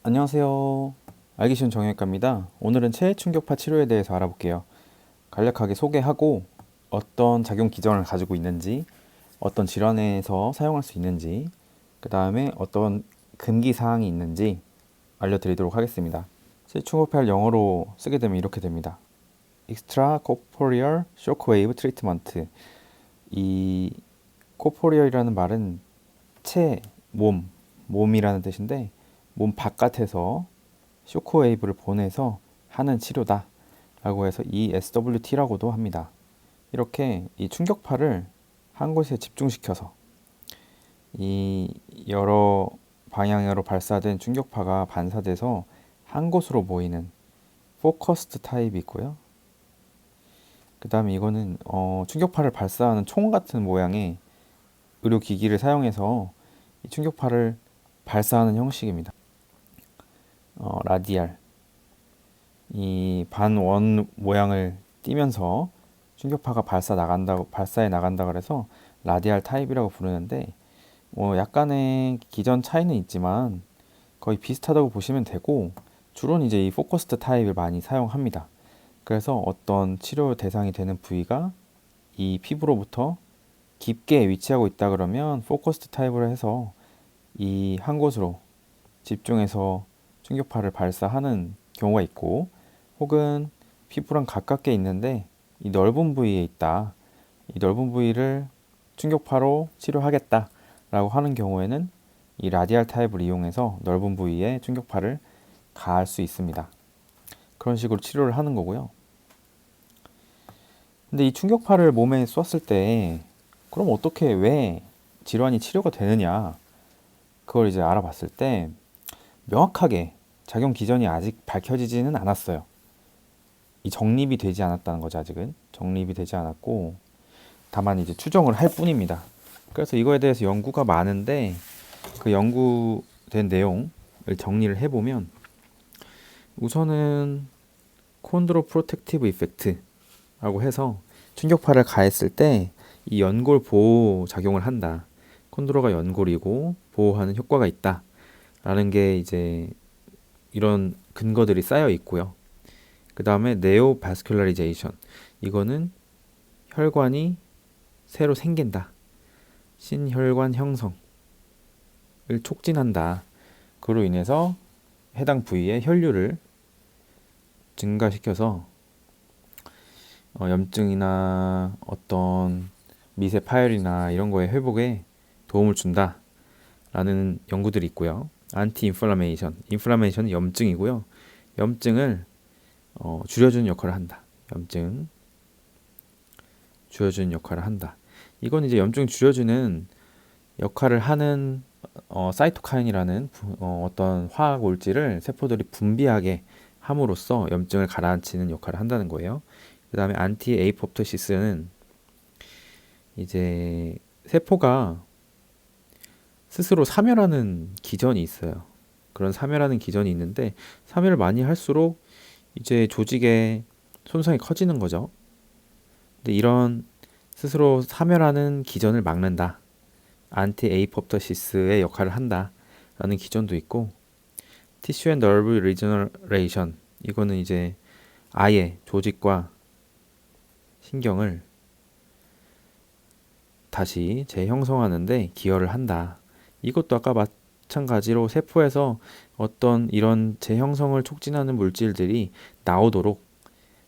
안녕하세요. 알기 쉬운 정형외과입니다. 오늘은 체해 충격파 치료에 대해서 알아볼게요. 간략하게 소개하고 어떤 작용 기전을 가지고 있는지, 어떤 질환에서 사용할 수 있는지, 그 다음에 어떤 금기 사항이 있는지 알려드리도록 하겠습니다. 체해 충격파를 영어로 쓰게 되면 이렇게 됩니다. Extracorporeal Shockwave Treatment. 이 corporeal이라는 말은 체, 몸이라는 뜻인데 몸 바깥에서 쇼크웨이브를 보내서 하는 치료다 라고 해서 ESWT라고도 합니다. 이렇게 이 충격파를 한 곳에 집중시켜서 이 여러 방향으로 발사된 충격파가 반사돼서 한 곳으로 모이는 포커스드 타입이 있고요. 그 다음에 이거는 충격파를 발사하는 총 같은 모양의 의료기기를 사용해서 이 충격파를 발사하는 형식입니다. 라디알, 이 반원 모양을 띠면서 충격파가 발사해 나간다 그래서 라디알 타입이라고 부르는데 약간의 기전 차이는 있지만 거의 비슷하다고 보시면 되고 주로는 이제 이 포커스드 타입을 많이 사용합니다. 그래서 어떤 치료 대상이 되는 부위가 이 피부로부터 깊게 위치하고 있다 그러면 포커스드 타입으로 해서 이 한 곳으로 집중해서 충격파를 발사하는 경우가 있고 혹은 피부랑 가깝게 있는데 이 넓은 부위에 있다. 이 넓은 부위를 충격파로 치료하겠다 라고 하는 경우에는 이 라디알 타입을 이용해서 넓은 부위에 충격파를 가할 수 있습니다. 그런 식으로 치료를 하는 거고요. 근데 이 충격파를 몸에 쐈을 때 그럼 어떻게 왜 질환이 치료가 되느냐 그걸 이제 알아봤을 때 명확하게 작용 기전이 아직 밝혀지지는 않았어요. 이 정립이 되지 않았다는 거죠. 아직은 정립이 되지 않았고 다만 이제 추정을 할 뿐입니다. 그래서 이거에 대해서 연구가 많은데 그 연구된 내용을 정리를 해보면 우선은 콘드로 프로텍티브 이펙트라고 해서 충격파를 가했을 때 이 연골 보호 작용을 한다. 콘드로가 연골이고 보호하는 효과가 있다. 라는 게 이제 이런 근거들이 쌓여 있고요. 그 다음에 네오바스큘라리제이션. 이거는 혈관이 새로 생긴다. 신혈관 형성을 촉진한다. 그로 인해서 해당 부위의 혈류를 증가시켜서 염증이나 어떤 미세 파열이나 이런 거의 회복에 도움을 준다라는 연구들이 있고요. 안티 인플라메이션. 인플라메이션은 염증이고요. 염증을 줄여주는 역할을 한다. 염증 줄여주는 역할을 한다. 이건 이제 염증 줄여주는 역할을 하는 사이토카인이라는 어떤 화학 물질을 세포들이 분비하게 함으로써 염증을 가라앉히는 역할을 한다는 거예요. 그 다음에 안티 에이포프토시스는 이제 세포가 스스로 사멸하는 기전이 있어요. 그런 사멸하는 기전이 있는데 사멸을 많이 할수록 이제 조직의 손상이 커지는 거죠. 근데 이런 스스로 사멸하는 기전을 막는다. 안티 에이포프토시스의 역할을 한다라는 기전도 있고 티슈 앤 너브 리저너레이션 이거는 이제 아예 조직과 신경을 다시 재형성하는데 기여를 한다. 이것도 아까 마찬가지로 세포에서 어떤 이런 재형성을 촉진하는 물질들이 나오도록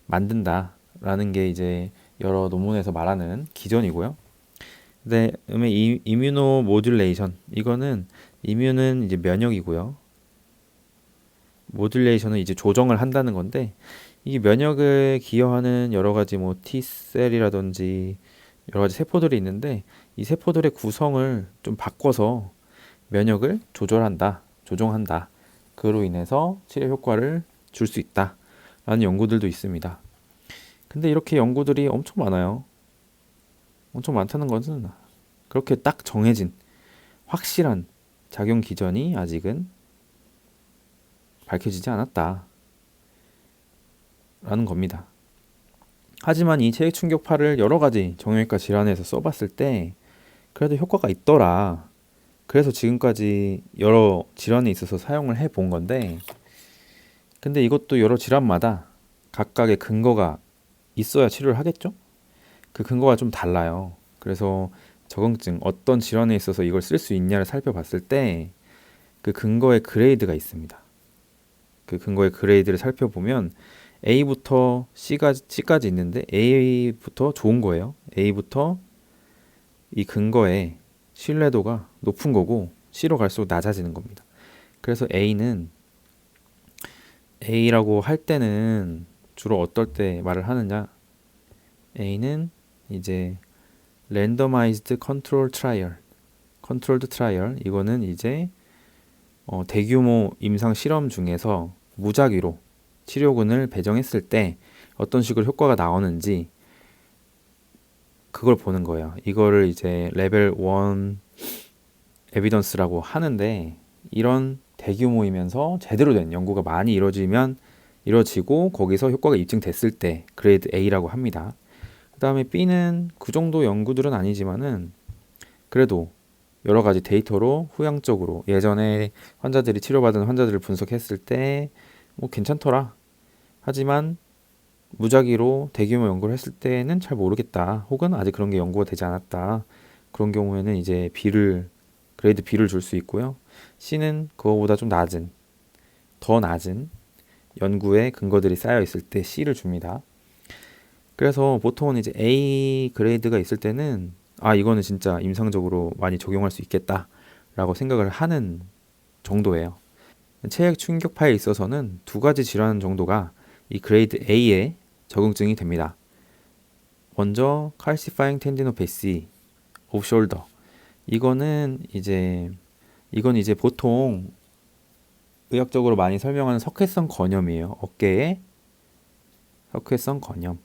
만든다라는 게 이제 여러 논문에서 말하는 기전이고요. 그다음에 이뮤노 모듈레이션 이거는 이뮤는 이제 면역이고요. 모듈레이션은 이제 조정을 한다는 건데 이게 면역에 기여하는 여러 가지 뭐 T셀이라든지 여러 가지 세포들이 있는데 이 세포들의 구성을 좀 바꿔서 면역을 조정한다. 그로 인해서 치료 효과를 줄 수 있다라는 연구들도 있습니다. 근데 이렇게 연구들이 엄청 많아요. 엄청 많다는 것은 그렇게 딱 정해진 확실한 작용 기전이 아직은 밝혀지지 않았다라는 겁니다. 하지만 이 체액 충격파를 여러 가지 정형외과 질환에서 써봤을 때 그래도 효과가 있더라 그래서 지금까지 여러 질환에 있어서 사용을 해 본 건데, 근데 이것도 여러 질환마다 각각의 근거가 있어야 치료를 하겠죠? 그 근거가 좀 달라요. 그래서 적응증, 어떤 질환에 있어서 이걸 쓸 수 있냐를 살펴봤을 때 그 근거의 그레이드가 있습니다. 그 근거의 그레이드를 살펴보면 A부터 C까지 있는데 A부터 좋은 거예요. A부터 이 근거의 신뢰도가 높은 거고 C로 갈수록 낮아지는 겁니다. 그래서 A라고 할 때는 주로 어떨 때 말을 하느냐? A는 이제 randomized control trial, controlled trial. 이거는 이제 대규모 임상 실험 중에서 무작위로 치료군을 배정했을 때 어떤 식으로 효과가 나오는지 그걸 보는 거예요. 이거를 이제 레벨 1 에비던스라고 하는데, 이런 대규모이면서 제대로 된 연구가 많이 이루어지고 거기서 효과가 입증됐을 때 그레이드 A라고 합니다. 그 다음에 B는 그 정도 연구들은 아니지만은 그래도 여러 가지 데이터로 후향적으로 예전에 환자들이 치료받은 환자들을 분석했을 때 뭐 괜찮더라. 하지만 무작위로 대규모 연구를 했을 때는 잘 모르겠다. 혹은 아직 그런 게 연구가 되지 않았다. 그런 경우에는 이제 그레이드 B를 줄 수 있고요. C는 그거보다 좀 더 낮은 연구의 근거들이 쌓여 있을 때 C를 줍니다. 그래서 보통은 이제 A 그레이드가 있을 때는 이거는 진짜 임상적으로 많이 적용할 수 있겠다라고 생각을 하는 정도예요. 체액 충격파에 있어서는 두 가지 질환 정도가 이 그레이드 A에 적응증이 됩니다. 먼저 calcifying tendinopathy of shoulder. 이건 이제 보통 의학적으로 많이 설명하는 석회성 건염이에요. 어깨에 석회성 건염.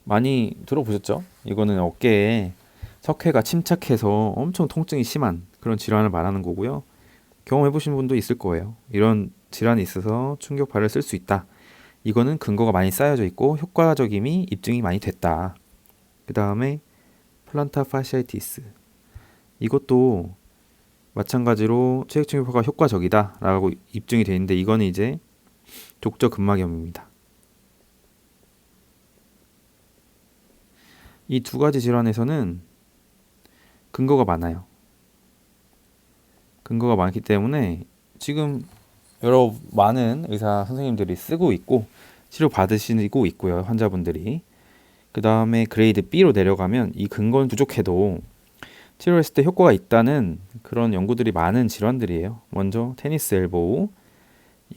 많이 들어보셨죠? 이거는 어깨에 석회가 침착해서 엄청 통증이 심한 그런 질환을 말하는 거고요. 경험해보신 분도 있을 거예요. 이런 질환이 있어서 충격파를 쓸 수 있다. 이거는 근거가 많이 쌓여져 있고 효과적임이 입증이 많이 됐다. 그 다음에 플란타 파시아이티스. 이것도 마찬가지로 체액 충격파가 효과적이다 라고 입증이 되어 있는데, 이거는 이제 족저 근막염입니다. 이 두 가지 질환에서는 근거가 많아요. 근거가 많기 때문에 지금 여러 많은 의사 선생님들이 쓰고 있고 치료 받으시고 있고요, 환자분들이. 그 다음에 그레이드 B로 내려가면 이 근거는 부족해도 치료했을 때 효과가 있다는 그런 연구들이 많은 질환들이에요. 먼저 테니스 엘보우.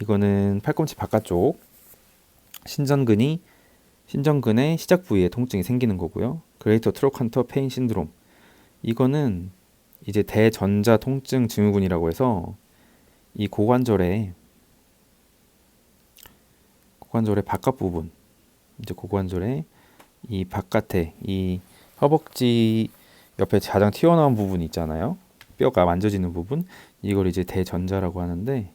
이거는 팔꿈치 바깥쪽 신전근의 시작 부위에 통증이 생기는 거고요. 그레이터 트로칸터 페인 신드롬. 이거는 이제 대전자 통증 증후군이라고 해서 이 고관절의 바깥 부분, 이제 고관절의 이 바깥에 이 허벅지 옆에 가장 튀어나온 부분 있잖아요. 뼈가 만져지는 부분. 이걸 이제 대전자라고 하는데,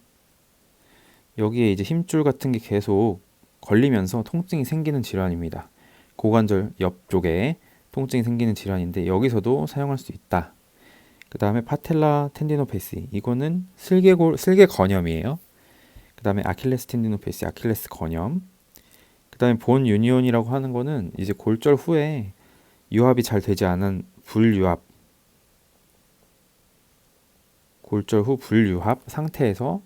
여기에 이제 힘줄 같은 게 계속 걸리면서 통증이 생기는 질환입니다. 고관절 옆쪽에 통증이 생기는 질환인데 여기서도 사용할 수 있다. 그 다음에 파텔라 텐디노패시. 이거는 슬개 건염이에요. 그 다음에 아킬레스 텐디노패시, 아킬레스 건염. 그 다음에 본 유니온이라고 하는 거는 이제 골절 후에 유합이 잘 되지 않은 골절 후 불유합 상태에서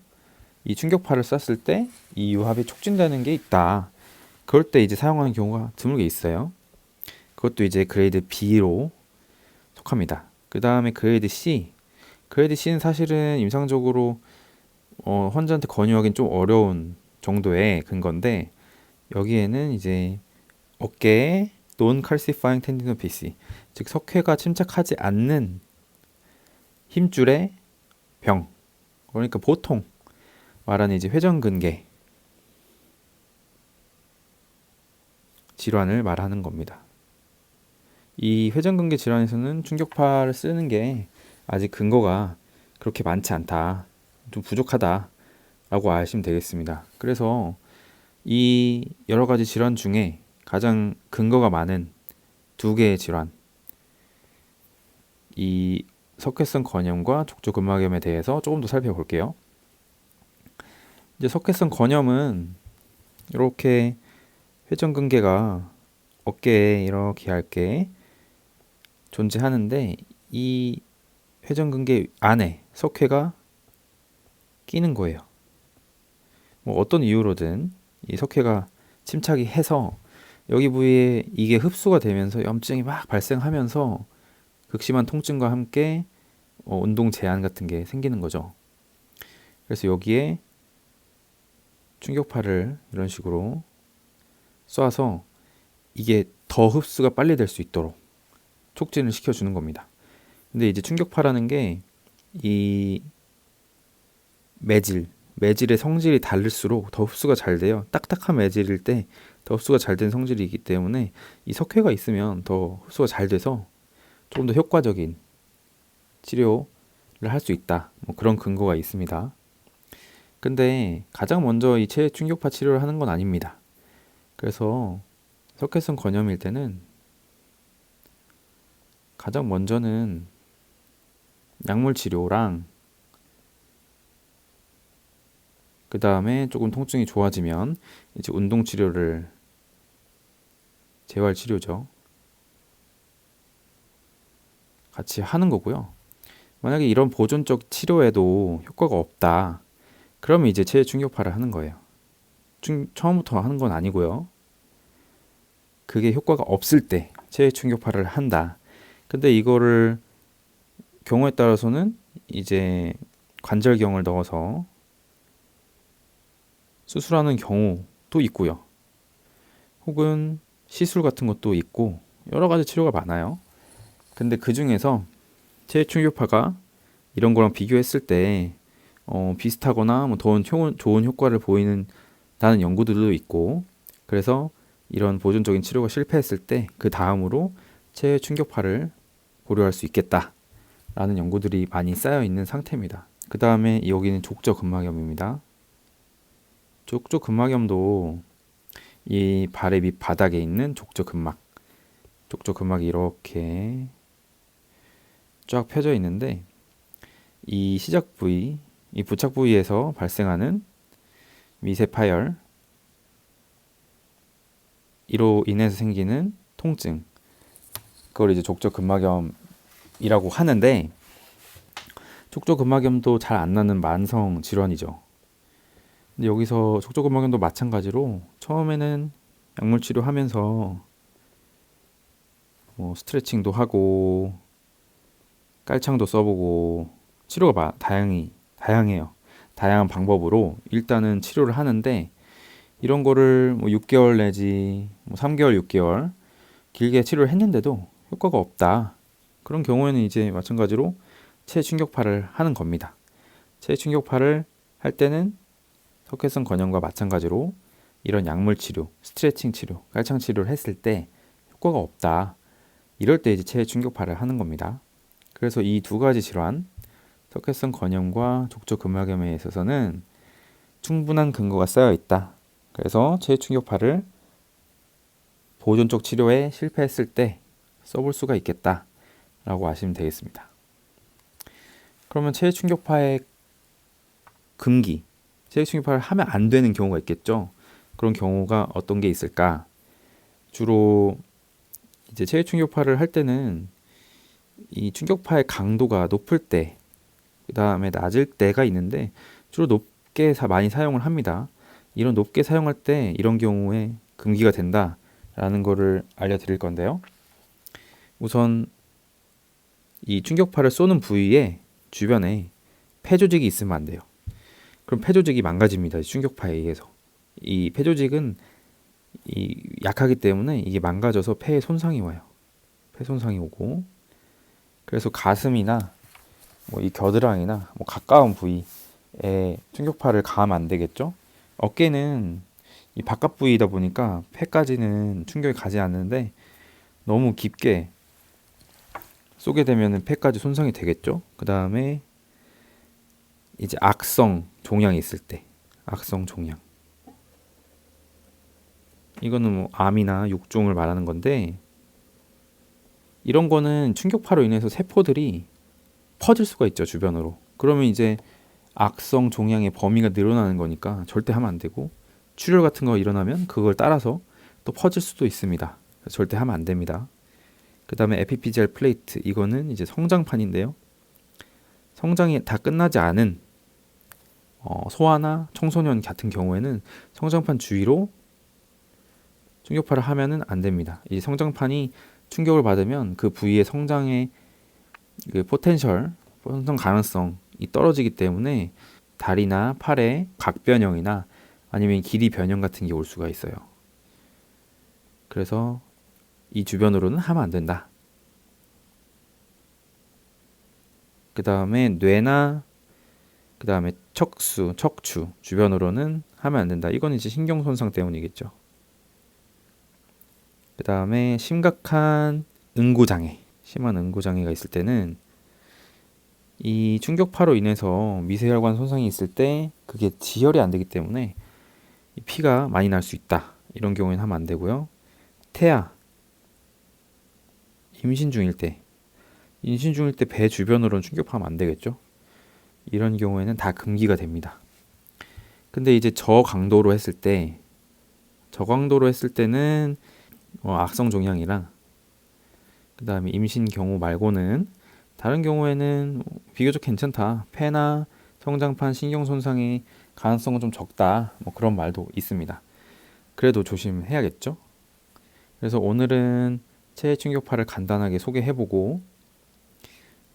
이 충격파를 쐈을 때 이 유합이 촉진되는 게 있다. 그럴 때 이제 사용하는 경우가 드물게 있어요. 그것도 이제 그레이드 B로 속합니다. 그 다음에 그레이드 C. 그레이드 C는 사실은 임상적으로 환자한테 권유하기는 좀 어려운 정도의 근거인데, 여기에는 이제 어깨에 non-calcifying tendinopathy, 즉 석회가 침착하지 않는 힘줄의 병. 그러니까 보통 말하는 이제 회전근개 질환을 말하는 겁니다. 이 회전근개 질환에서는 충격파를 쓰는 게 아직 근거가 그렇게 많지 않다, 좀 부족하다라고 아시면 되겠습니다. 그래서 이 여러 가지 질환 중에 가장 근거가 많은 두 개의 질환, 이 석회성 건염과 족저근막염에 대해서 조금 더 살펴볼게요. 이제 석회성 건염은 이렇게 회전근개가 어깨에 이렇게 얇게 존재하는데 이 회전근개 안에 석회가 끼는 거예요. 뭐 어떤 이유로든 이 석회가 침착이 해서 여기 부위에 이게 흡수가 되면서 염증이 막 발생하면서 극심한 통증과 함께 운동 제한 같은 게 생기는 거죠. 그래서 여기에 충격파를 이런 식으로 쏴서 이게 더 흡수가 빨리 될 수 있도록 촉진을 시켜주는 겁니다. 근데 이제 충격파라는 게 이 매질의 성질이 다를수록 더 흡수가 잘 돼요. 딱딱한 매질일 때 더 흡수가 잘 된 성질이기 때문에 이 석회가 있으면 더 흡수가 잘 돼서 조금 더 효과적인 치료를 할 수 있다. 뭐 그런 근거가 있습니다. 근데 가장 먼저 이 체해 충격파 치료를 하는 건 아닙니다. 그래서 석회성 건염일 때는 가장 먼저는 약물 치료랑 그 다음에 조금 통증이 좋아지면 이제 운동 치료를 재활 치료죠. 같이 하는 거고요. 만약에 이런 보존적 치료에도 효과가 없다. 그러면 이제 체해 충격파를 하는 거예요. 처음부터 하는 건 아니고요. 그게 효과가 없을 때 체해 충격파를 한다. 근데 이거를 경우에 따라서는 이제 관절경을 넣어서 수술하는 경우도 있고요. 혹은 시술 같은 것도 있고 여러 가지 치료가 많아요. 근데 그 중에서 체해 충격파가 이런 거랑 비교했을 때 비슷하거나 뭐 더 좋은 효과를 보이는 다는 연구들도 있고, 그래서 이런 보존적인 치료가 실패했을 때 그 다음으로 체해 충격파를 고려할 수 있겠다라는 연구들이 많이 쌓여 있는 상태입니다. 그 다음에 여기는 족저근막염입니다. 족저근막염도 이 발의 밑바닥에 있는 족저근막이 이렇게 쫙 펴져 있는데 이 시작 부위, 이 부착 부위에서 발생하는 미세 파열 이로 인해서 생기는 통증, 그걸 이제 족저근막염이라고 하는데 족저근막염도 잘 안 나는 만성 질환이죠. 근데 여기서 족저근막염도 마찬가지로 처음에는 약물 치료하면서 뭐 스트레칭도 하고 깔창도 써보고 치료가 다양해요. 다양한 방법으로 일단은 치료를 하는데 이런 거를 뭐 6개월 내지 뭐 3개월, 6개월 길게 치료를 했는데도 효과가 없다. 그런 경우에는 이제 마찬가지로 체해 충격파를 하는 겁니다. 체해 충격파를 할 때는 석회성 건염과 마찬가지로 이런 약물 치료, 스트레칭 치료, 깔창 치료를 했을 때 효과가 없다. 이럴 때 이제 체해 충격파를 하는 겁니다. 그래서 이 두 가지 질환, 석회성 건염과 족저근막염에 있어서는 충분한 근거가 쌓여 있다. 그래서 체해 충격파를 보존적 치료에 실패했을 때 써볼 수가 있겠다라고 아시면 되겠습니다. 그러면 체해 충격파의 금기, 체해 충격파를 하면 안 되는 경우가 있겠죠. 그런 경우가 어떤 게 있을까? 주로 이제 체해 충격파를 할 때는 이 충격파의 강도가 높을 때, 그 다음에 낮을 때가 있는데 주로 높게 많이 사용을 합니다. 이런 높게 사용할 때 이런 경우에 금기가 된다라는 거를 알려드릴 건데요. 우선 이 충격파를 쏘는 부위에 주변에 폐조직이 있으면 안 돼요. 그럼 폐조직이 망가집니다. 충격파에 의해서. 이 폐조직은 약하기 때문에 이게 망가져서 폐에 손상이 와요. 폐 손상이 오고, 그래서 가슴이나 뭐 이 겨드랑이나 뭐 가까운 부위에 충격파를 가하면 안 되겠죠. 어깨는 이 바깥 부위이다 보니까 폐까지는 충격이 가지 않는데 너무 깊게 쏘게 되면 폐까지 손상이 되겠죠. 그 다음에 이제 악성 종양이 있을 때, 악성 종양. 이거는 뭐 암이나 육종을 말하는 건데 이런 거는 충격파로 인해서 세포들이 퍼질 수가 있죠, 주변으로. 그러면 이제 악성 종양의 범위가 늘어나는 거니까 절대 하면 안 되고, 출혈 같은 거 일어나면 그걸 따라서 또 퍼질 수도 있습니다. 절대 하면 안 됩니다. 그 다음에 에피피지알 플레이트, 이거는 이제 성장판인데요. 성장이 다 끝나지 않은 소아나 청소년 같은 경우에는 성장판 주위로 충격파를 하면은 안 됩니다. 이 성장판이 충격을 받으면 그 부위의 성장의 그 포텐셜, 성장 가능성이 떨어지기 때문에 다리나 팔에 각변형이나 아니면 길이 변형 같은 게 올 수가 있어요. 그래서 이 주변으로는 하면 안 된다. 그 다음에 뇌나 그 다음에 척수, 척추 주변으로는 하면 안 된다. 이건 이제 신경 손상 때문이겠죠. 그 다음에 심각한 응고장애, 심한 응고장애가 있을 때는 이 충격파로 인해서 미세혈관 손상이 있을 때 그게 지혈이 안 되기 때문에 피가 많이 날 수 있다. 이런 경우에는 하면 안 되고요. 태아, 임신 중일 때 배 주변으로는 충격파하면 안 되겠죠. 이런 경우에는 다 금기가 됩니다. 근데 이제 저강도로 했을 때는 악성 종양이랑 그 다음에 임신 경우 말고는 다른 경우에는 비교적 괜찮다. 폐나 성장판 신경 손상의 가능성은 좀 적다. 뭐 그런 말도 있습니다. 그래도 조심해야겠죠. 그래서 오늘은 체해 충격파를 간단하게 소개해보고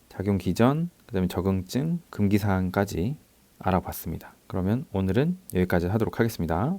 작용 기전, 그 다음에 적응증, 금기사항까지 알아봤습니다. 그러면 오늘은 여기까지 하도록 하겠습니다.